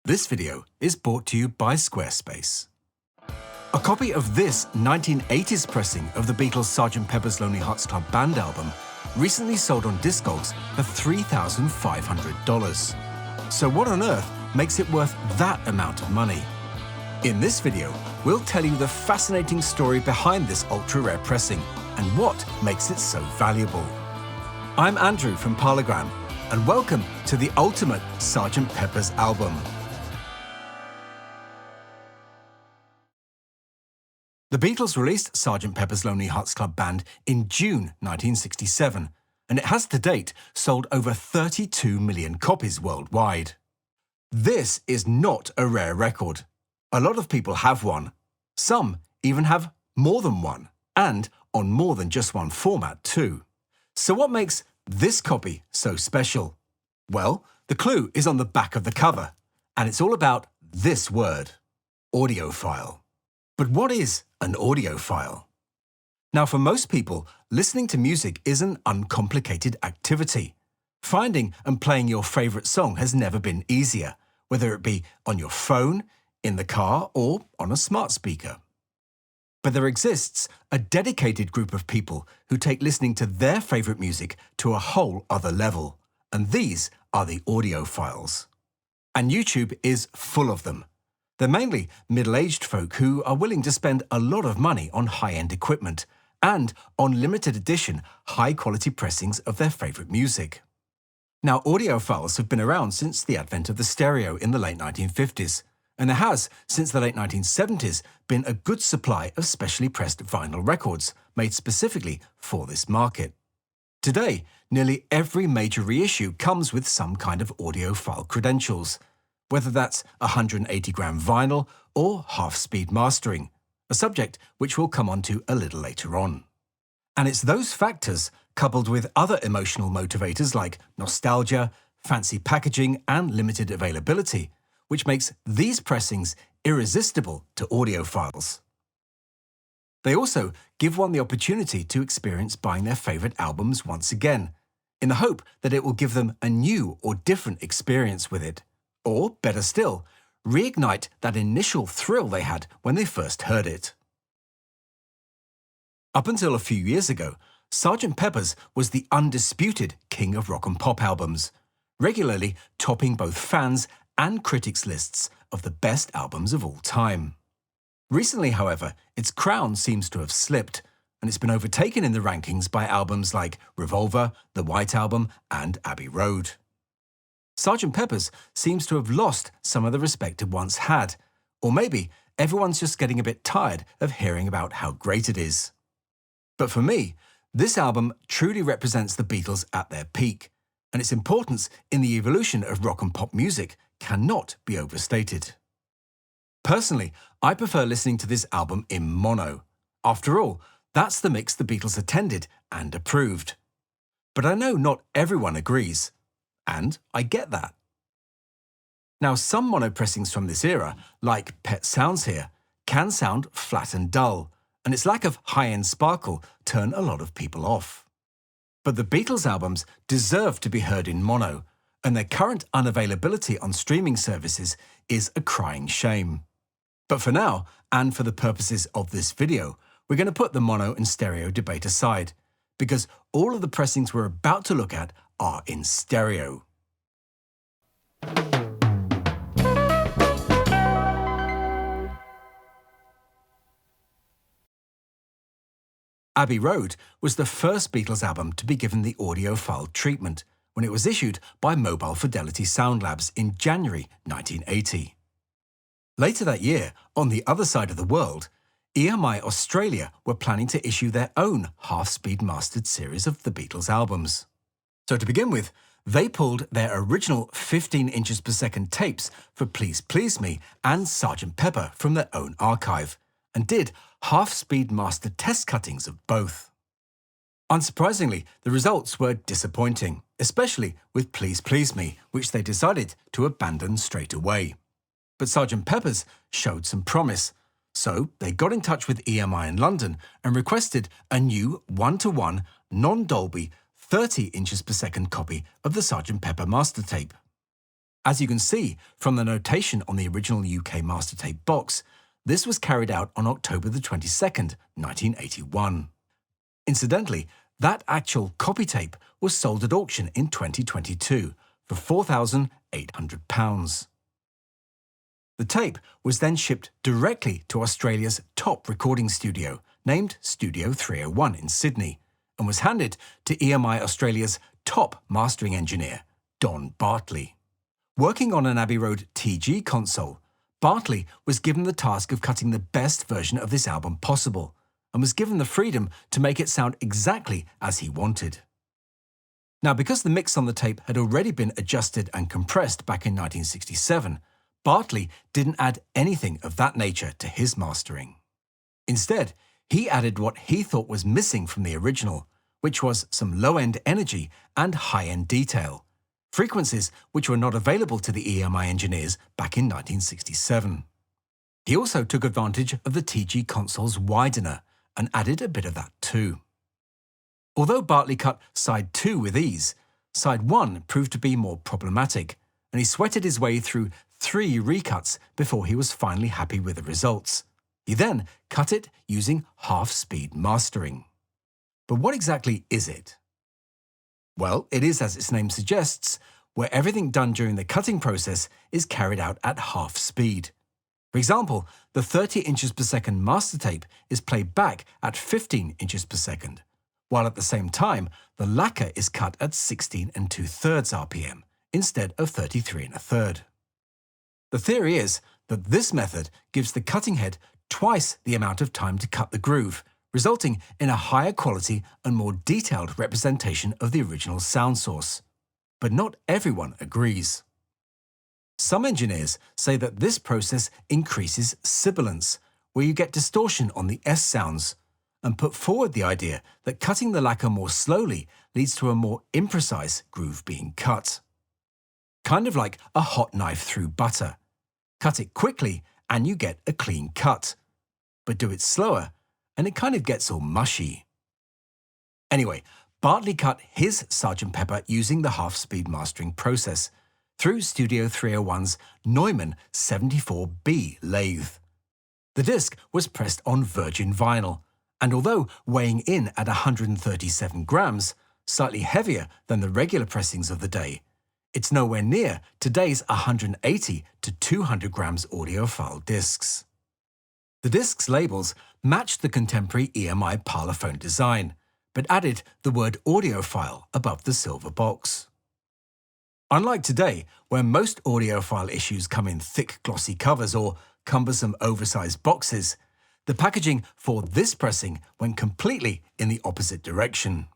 This video is brought to you by Squarespace. A copy of this 1980s pressing of the Beatles' Sgt. Pepper's Lonely Hearts Club Band album recently sold on Discogs for $3,500. So what on earth makes it worth that amount of money? In this video, we'll tell you the fascinating story behind this ultra-rare pressing and what makes it so valuable. I'm Andrew from Parlogram, and welcome to the ultimate Sgt. Pepper's album. The Beatles released Sgt. Pepper's Lonely Hearts Club Band in June 1967, and it has to date sold over 32 million copies worldwide. This is not a rare record. A lot of people have one. Some even have more than one, and on more than just one format too. So what makes this copy so special? Well, the clue is on the back of the cover, and it's all about this word, audiophile. But what is an audiophile? Now, for most people, listening to music is an uncomplicated activity. Finding and playing your favourite song has never been easier, whether it be on your phone, in the car, or on a smart speaker. But there exists a dedicated group of people who take listening to their favourite music to a whole other level, and these are the audiophiles. And YouTube is full of them. They're mainly middle-aged folk who are willing to spend a lot of money on high-end equipment and on limited edition, high-quality pressings of their favourite music. Now, audiophiles have been around since the advent of the stereo in the late 1950s, and there has, since the late 1970s, been a good supply of specially pressed vinyl records made specifically for this market. Today, nearly every major reissue comes with some kind of audiophile credentials, whether that's 180-gram vinyl or half-speed mastering, a subject which we'll come on to a little later on. And it's those factors, coupled with other emotional motivators like nostalgia, fancy packaging, and limited availability, which makes these pressings irresistible to audiophiles. They also give one the opportunity to experience buying their favourite albums once again, in the hope that it will give them a new or different experience with it. Or, better still, reignite that initial thrill they had when they first heard it. Up until a few years ago, Sgt. Pepper's was the undisputed king of rock and pop albums, regularly topping both fans' and critics' lists of the best albums of all time. Recently, however, its crown seems to have slipped, and it's been overtaken in the rankings by albums like Revolver, The White Album, and Abbey Road. Sgt. Pepper's seems to have lost some of the respect it once had, or maybe everyone's just getting a bit tired of hearing about how great it is. But for me, this album truly represents the Beatles at their peak, and its importance in the evolution of rock and pop music cannot be overstated. Personally, I prefer listening to this album in mono. After all, that's the mix the Beatles attended and approved. But I know not everyone agrees. And I get that. Now, some mono pressings from this era, like Pet Sounds Here, can sound flat and dull, and its lack of high-end sparkle turn a lot of people off. But the Beatles albums deserve to be heard in mono, and their current unavailability on streaming services is a crying shame. But for now, and for the purposes of this video, we're going to put the mono and stereo debate aside, because all of the pressings we're about to look at are in stereo. Abbey Road was the first Beatles album to be given the audiophile treatment when it was issued by Mobile Fidelity Sound Labs in January 1980. Later that year, on the other side of the world, EMI Australia were planning to issue their own half-speed mastered series of the Beatles albums. So to begin with, they pulled their original 15 inches per second tapes for Please Please Me and Sgt. Pepper from their own archive, and did half-speed mastered test cuttings of both. Unsurprisingly, the results were disappointing, especially with Please Please Me, which they decided to abandon straight away. But Sgt. Pepper's showed some promise, so they got in touch with EMI in London and requested a new one-to-one, non-Dolby 30 inches per second copy of the Sgt. Pepper master tape. As you can see from the notation on the original UK master tape box, this was carried out on October the 22nd, 1981. Incidentally, that actual copy tape was sold at auction in 2022 for £4,800. The tape was then shipped directly to Australia's top recording studio, named Studio 301 in Sydney, and was handed to EMI Australia's top mastering engineer, Don Bartley. Working on an Abbey Road TG console, Bartley was given the task of cutting the best version of this album possible, and was given the freedom to make it sound exactly as he wanted. Now, because the mix on the tape had already been adjusted and compressed back in 1967, Bartley didn't add anything of that nature to his mastering. Instead, he added what he thought was missing from the original, which was some low-end energy and high-end detail, frequencies which were not available to the EMI engineers back in 1967. He also took advantage of the TG console's widener and added a bit of that too. Although Bartley cut side 2 with ease, side 1 proved to be more problematic, and he sweated his way through 3 recuts before he was finally happy with the results. He then cut it using half-speed mastering. But what exactly is it? Well, it is, as its name suggests, where everything done during the cutting process is carried out at half speed. For example, the 30 inches per second master tape is played back at 15 inches per second, while at the same time the lacquer is cut at 16 2/3 RPM instead of 33 1/3. The theory is that this method gives the cutting head twice the amount of time to cut the groove, resulting in a higher quality and more detailed representation of the original sound source. But not everyone agrees. Some engineers say that this process increases sibilance, where you get distortion on the S sounds, and put forward the idea that cutting the lacquer more slowly leads to a more imprecise groove being cut. Kind of like a hot knife through butter. Cut it quickly and you get a clean cut. But do it slower and it kind of gets all mushy. Anyway, Bartley cut his Sgt. Pepper using the half-speed mastering process through Studio 301's Neumann 74B lathe. The disc was pressed on virgin vinyl, and although weighing in at 137 grams, slightly heavier than the regular pressings of the day, it's nowhere near today's 180 to 200 grams audiophile discs. The disc's labels matched the contemporary EMI Parlophone design, but added the word audiophile above the silver box. Unlike today, where most audiophile issues come in thick glossy covers or cumbersome oversized boxes, the packaging for this pressing went completely in the opposite direction.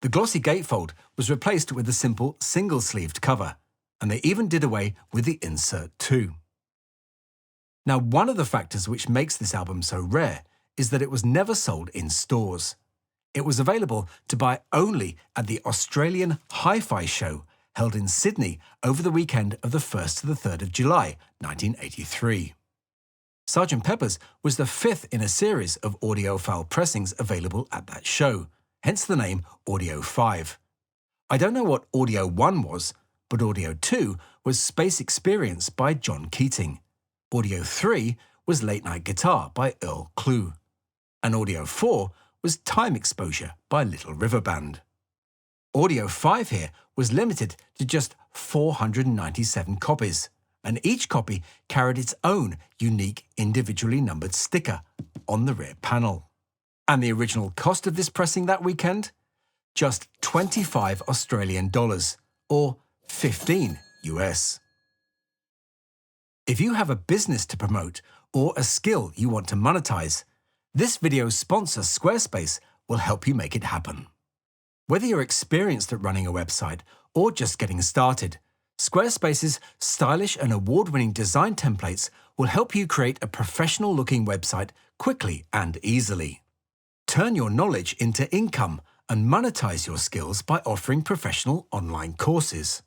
The glossy gatefold was replaced with a simple single-sleeved cover, and they even did away with the insert too. Now, one of the factors which makes this album so rare is that it was never sold in stores. It was available to buy only at the Australian Hi-Fi Show held in Sydney over the weekend of the 1st to the 3rd of July, 1983. Sgt. Pepper's was the 5th in a series of audiophile pressings available at that show, hence the name Audio 5. I don't know what Audio 1 was, but Audio 2 was Space Experience by John Keating. Audio 3 was Late Night Guitar by Earl Klugh. And Audio 4 was Time Exposure by Little River Band. Audio 5 here was limited to just 497 copies, and each copy carried its own unique individually numbered sticker on the rear panel. And the original cost of this pressing that weekend? Just 25 Australian dollars, or 15 US. If you have a business to promote or a skill you want to monetize, this video's sponsor, Squarespace, will help you make it happen. Whether you're experienced at running a website or just getting started, Squarespace's stylish and award-winning design templates will help you create a professional-looking website quickly and easily. Turn your knowledge into income and monetize your skills by offering professional online courses.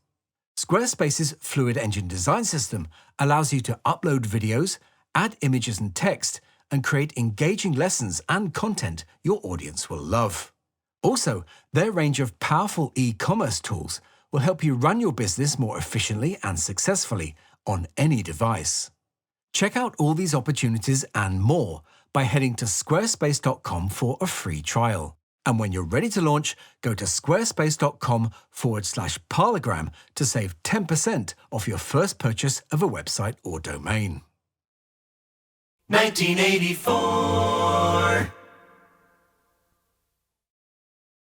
Squarespace's Fluid Engine design system allows you to upload videos, add images and text, and create engaging lessons and content your audience will love. Also, their range of powerful e-commerce tools will help you run your business more efficiently and successfully on any device. Check out all these opportunities and more by heading to squarespace.com for a free trial. And when you're ready to launch, go to squarespace.com/Parlogram to save 10% off your first purchase of a website or domain. 1984.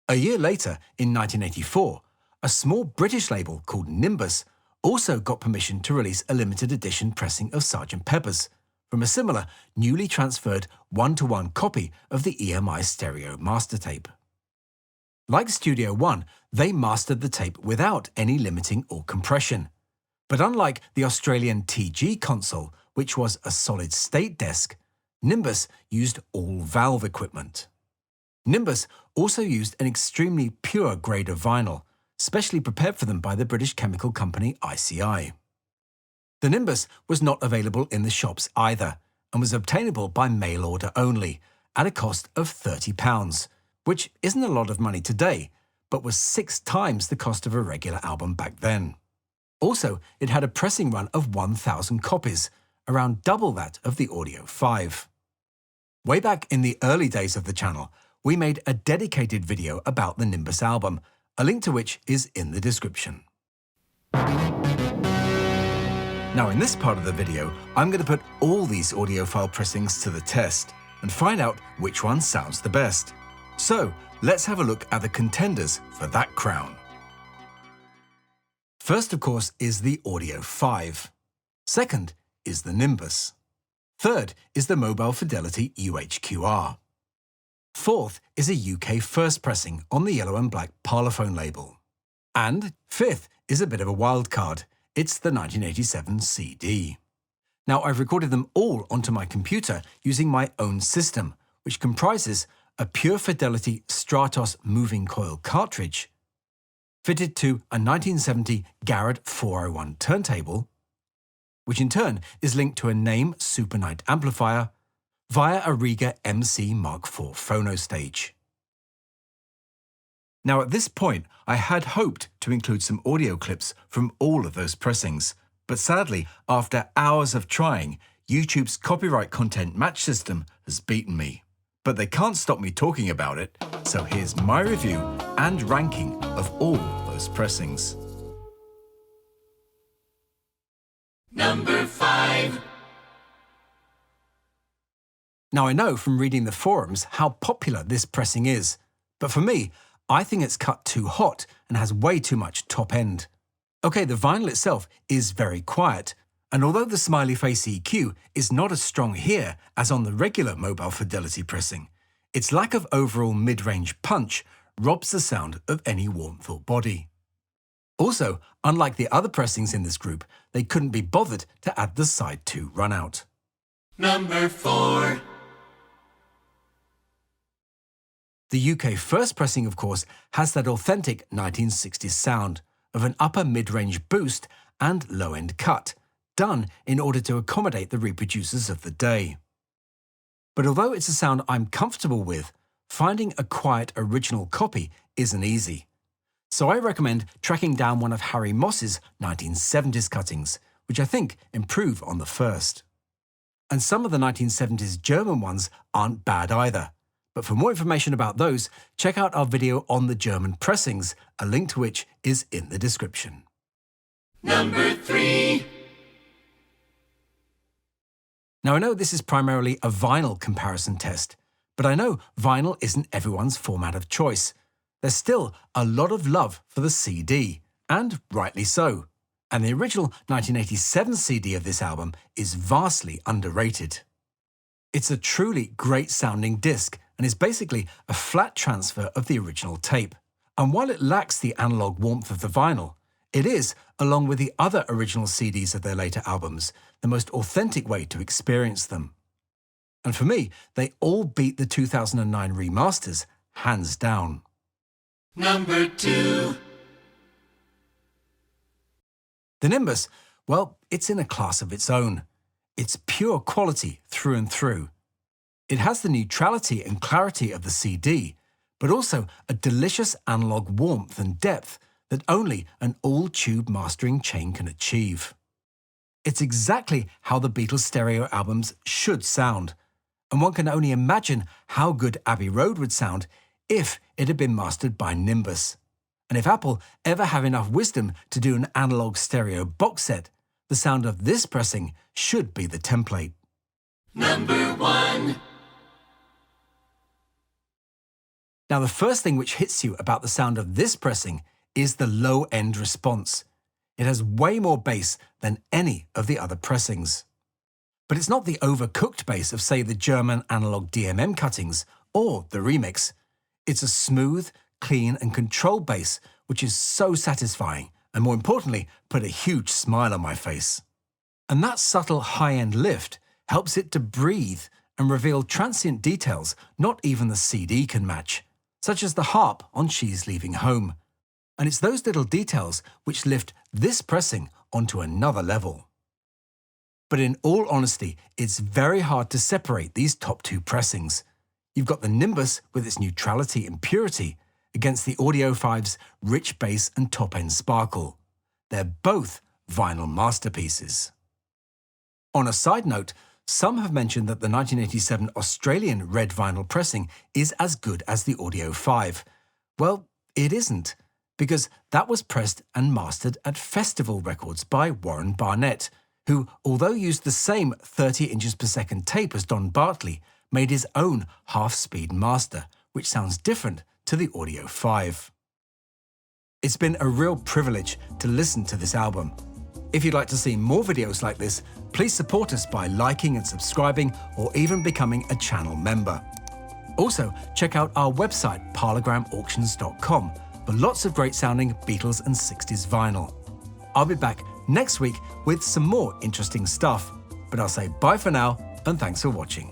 A year later, in 1984, a small British label called Nimbus also got permission to release a limited edition pressing of Sgt. Pepper's from a similar, newly transferred one-to-one copy of the EMI stereo master tape. Like Studio One, they mastered the tape without any limiting or compression. But unlike the Australian TG console, which was a solid-state disc, Nimbus used all-valve equipment. Nimbus also used an extremely pure grade of vinyl, specially prepared for them by the British chemical company ICI. The Nimbus was not available in the shops either, and was obtainable by mail order only, at a cost of £30, which isn't a lot of money today, but was 6 times the cost of a regular album back then. Also, it had a pressing run of 1,000 copies, around double that of the audiophile. Way back in the early days of the channel, we made a dedicated video about the Nimbus album, a link to which is in the description. Now in this part of the video, I'm going to put all these audiophile pressings to the test and find out which one sounds the best. So let's have a look at the contenders for that crown. First, of course, is the audiophile. Second is the Nimbus. Third is the Mobile Fidelity UHQR. Fourth is a UK first pressing on the yellow and black Parlophone label. And fifth is a bit of a wild card. It's the 1987 CD. Now, I've recorded them all onto my computer using my own system, which comprises a Pure Fidelity Stratos moving coil cartridge, fitted to a 1970 Garrett 401 turntable, which in turn is linked to a Name Super Night amplifier via a Riga MC Mark IV phono stage. Now at this point, I had hoped to include some audio clips from all of those pressings, but sadly, after hours of trying, YouTube's copyright content match system has beaten me. But they can't stop me talking about it, so here's my review and ranking of all those pressings. Number 5. Now I know from reading the forums how popular this pressing is, but for me, I think it's cut too hot and has way too much top end. Okay, the vinyl itself is very quiet, and although the smiley face EQ is not as strong here as on the regular Mobile Fidelity pressing, its lack of overall mid-range punch robs the sound of any warmth or body. Also, unlike the other pressings in this group, they couldn't be bothered to add the side 2 runout. Number 4. The UK first pressing, of course, has that authentic 1960s sound of an upper mid-range boost and low-end cut, done in order to accommodate the reproducers of the day. But although it's a sound I'm comfortable with, finding a quiet original copy isn't easy. So I recommend tracking down one of Harry Moss's 1970s cuttings, which I think improve on the first. And some of the 1970s German ones aren't bad either. But for more information about those, check out our video on the German pressings, a link to which is in the description. Number 3. Now I know this is primarily a vinyl comparison test, but I know vinyl isn't everyone's format of choice. There's still a lot of love for the CD, and rightly so. And the original 1987 CD of this album is vastly underrated. It's a truly great sounding disc and is basically a flat transfer of the original tape. And while it lacks the analog warmth of the vinyl, it is, along with the other original CDs of their later albums, the most authentic way to experience them. And for me, they all beat the 2009 remasters, hands down. Number 2. The Nimbus, well, it's in a class of its own. It's pure quality through and through. It has the neutrality and clarity of the CD, but also a delicious analog warmth and depth that only an all-tube mastering chain can achieve. It's exactly how the Beatles stereo albums should sound, and one can only imagine how good Abbey Road would sound if it had been mastered by Nimbus. And if Apple ever have enough wisdom to do an analog stereo box set, the sound of this pressing should be the template. Number 1. Now, the first thing which hits you about the sound of this pressing is the low-end response. It has way more bass than any of the other pressings. But it's not the overcooked bass of, say, the German analog DMM cuttings or the remix. It's a smooth, clean and controlled bass which is so satisfying and, more importantly, put a huge smile on my face. And that subtle high-end lift helps it to breathe and reveal transient details not even the CD can match, such as the harp on She's Leaving Home. And it's those little details which lift this pressing onto another level. But in all honesty, it's very hard to separate these top two pressings. You've got the Nimbus with its neutrality and purity against the Audiophile's rich bass and top-end sparkle. They're both vinyl masterpieces. On a side note, some have mentioned that the 1987 Australian red vinyl pressing is as good as the Audiophile. Well, it isn't, because that was pressed and mastered at Festival Records by Warren Barnett, who, although used the same 30 inches per second tape as Don Bartley, made his own half-speed master, which sounds different to the Audiophile. It's been a real privilege to listen to this album. If you'd like to see more videos like this, please support us by liking and subscribing or even becoming a channel member. Also, check out our website parlogramauctions.com for lots of great sounding Beatles and 60s vinyl. I'll be back next week with some more interesting stuff, but I'll say bye for now and thanks for watching.